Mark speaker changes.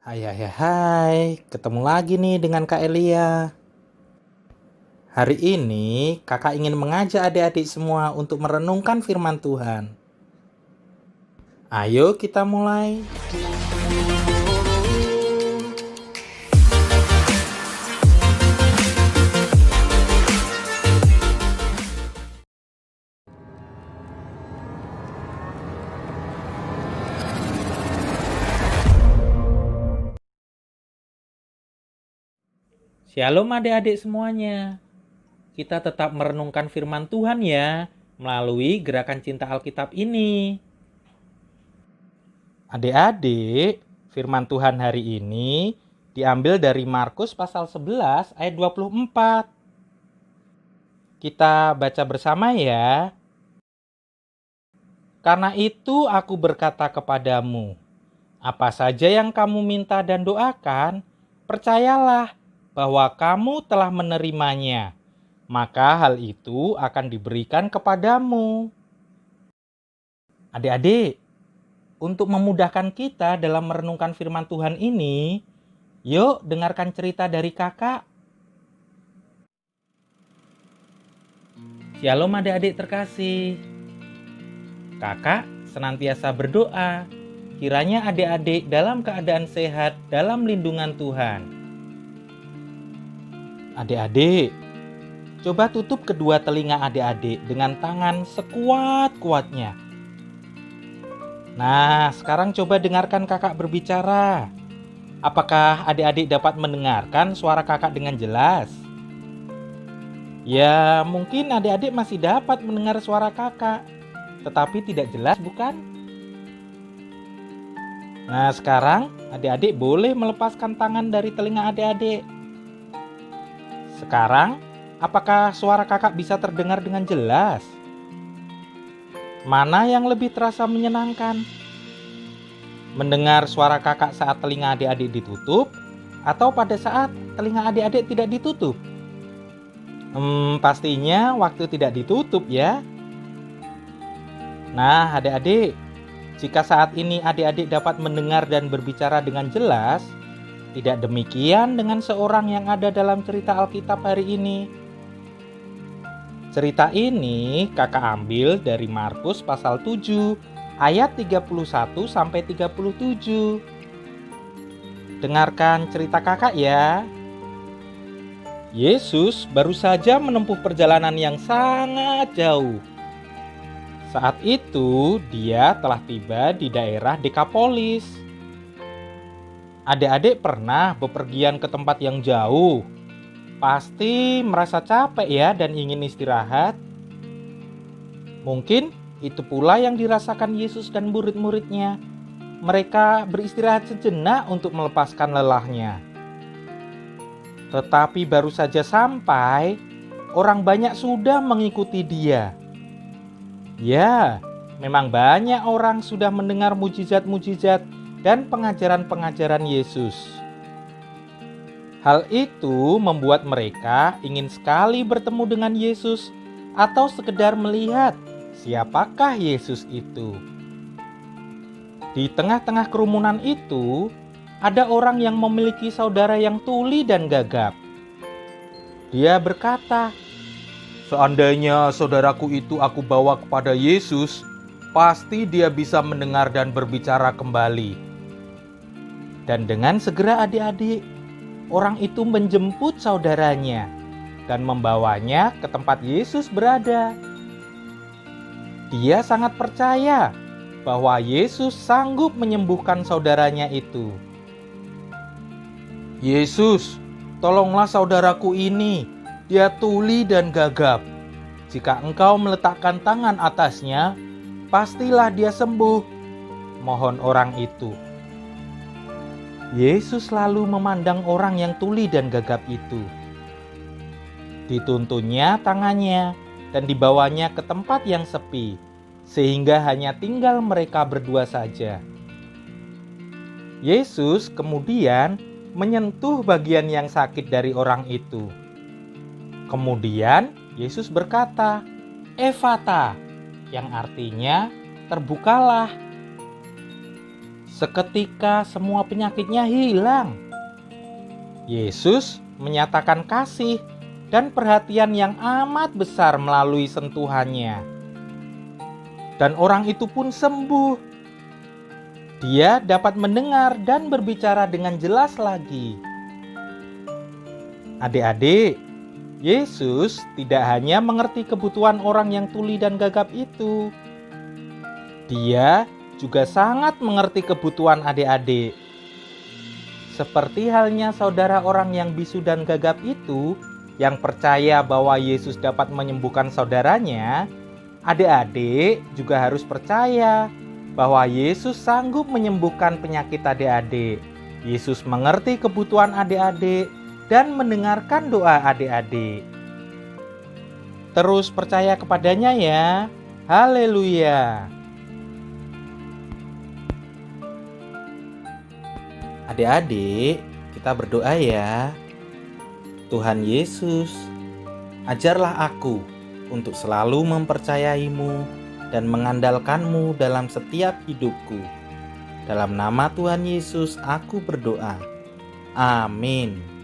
Speaker 1: Hai hai hai hai, ketemu lagi nih dengan Kak Elia. Hari ini kakak ingin mengajak adik-adik semua untuk merenungkan firman Tuhan. Ayo kita mulai. Shalom adik-adik semuanya. Kita tetap merenungkan firman Tuhan ya, melalui gerakan cinta Alkitab ini. Adik-adik, firman Tuhan hari ini diambil dari Markus pasal 11 ayat 24. Kita baca bersama ya. Karena itu aku berkata kepadamu, apa saja yang kamu minta dan doakan, percayalah bahwa kamu telah menerimanya, maka hal itu akan diberikan kepadamu. Adik-adik, untuk memudahkan kita dalam merenungkan firman Tuhan ini, yuk dengarkan cerita dari kakak. Shalom adik-adik terkasih. Kakak senantiasa berdoa, kiranya adik-adik dalam keadaan sehat dalam lindungan Tuhan. Adik-adik, coba tutup kedua telinga adik-adik dengan tangan sekuat-kuatnya. Nah, sekarang coba dengarkan kakak berbicara. Apakah adik-adik dapat mendengarkan suara kakak dengan jelas? Ya, mungkin adik-adik masih dapat mendengar suara kakak, tetapi tidak jelas bukan? Nah, sekarang adik-adik boleh melepaskan tangan dari telinga adik-adik. Sekarang, apakah suara kakak bisa terdengar dengan jelas? Mana yang lebih terasa menyenangkan? Mendengar suara kakak saat telinga adik-adik ditutup, atau pada saat telinga adik-adik tidak ditutup? Pastinya waktu tidak ditutup ya. Nah, adik-adik, jika saat ini adik-adik dapat mendengar dan berbicara dengan jelas, tidak demikian dengan seorang yang ada dalam cerita Alkitab hari ini. Cerita ini kakak ambil dari Markus pasal 7 ayat 31 sampai 37. Dengarkan cerita kakak ya. Yesus baru saja menempuh perjalanan yang sangat jauh. Saat itu dia telah tiba di daerah Dekapolis. Adik-adik pernah bepergian ke tempat yang jauh. Pasti merasa capek ya dan ingin istirahat. Mungkin itu pula yang dirasakan Yesus dan murid-muridnya. Mereka beristirahat sejenak untuk melepaskan lelahnya. Tetapi baru saja sampai, orang banyak sudah mengikuti dia. Ya, memang banyak orang sudah mendengar mujizat-mujizat dan pengajaran-pengajaran Yesus. Hal itu membuat mereka ingin sekali bertemu dengan Yesus atau sekedar melihat siapakah Yesus itu. Di tengah-tengah kerumunan itu, ada orang yang memiliki saudara yang tuli dan gagap. Dia berkata, "Seandainya saudaraku itu aku bawa kepada Yesus, pasti dia bisa mendengar dan berbicara kembali." Dan dengan segera adik-adik, orang itu menjemput saudaranya dan membawanya ke tempat Yesus berada. Dia sangat percaya bahwa Yesus sanggup menyembuhkan saudaranya itu. "Yesus, tolonglah saudaraku ini, dia tuli dan gagap. Jika engkau meletakkan tangan atasnya, pastilah dia sembuh," mohon orang itu. Yesus lalu memandang orang yang tuli dan gagap itu. Dituntunnya tangannya dan dibawanya ke tempat yang sepi, sehingga hanya tinggal mereka berdua saja. Yesus kemudian menyentuh bagian yang sakit dari orang itu. Kemudian Yesus berkata, "Efata," yang artinya terbukalah. Seketika semua penyakitnya hilang. Yesus menyatakan kasih dan perhatian yang amat besar melalui sentuhannya. Dan orang itu pun sembuh. Dia dapat mendengar dan berbicara dengan jelas lagi. Adik-adik, Yesus tidak hanya mengerti kebutuhan orang yang tuli dan gagap itu. Dia juga sangat mengerti kebutuhan adik-adik. Seperti halnya saudara orang yang bisu dan gagap itu yang percaya bahwa Yesus dapat menyembuhkan saudaranya, adik-adik juga harus percaya bahwa Yesus sanggup menyembuhkan penyakit adik-adik. Yesus mengerti kebutuhan adik-adik dan mendengarkan doa adik-adik. Terus percaya kepadanya ya. Haleluya. Adik-adik, kita berdoa ya. Tuhan Yesus, ajarlah aku untuk selalu mempercayaimu dan mengandalkanmu dalam setiap hidupku. Dalam nama Tuhan Yesus aku berdoa. Amin.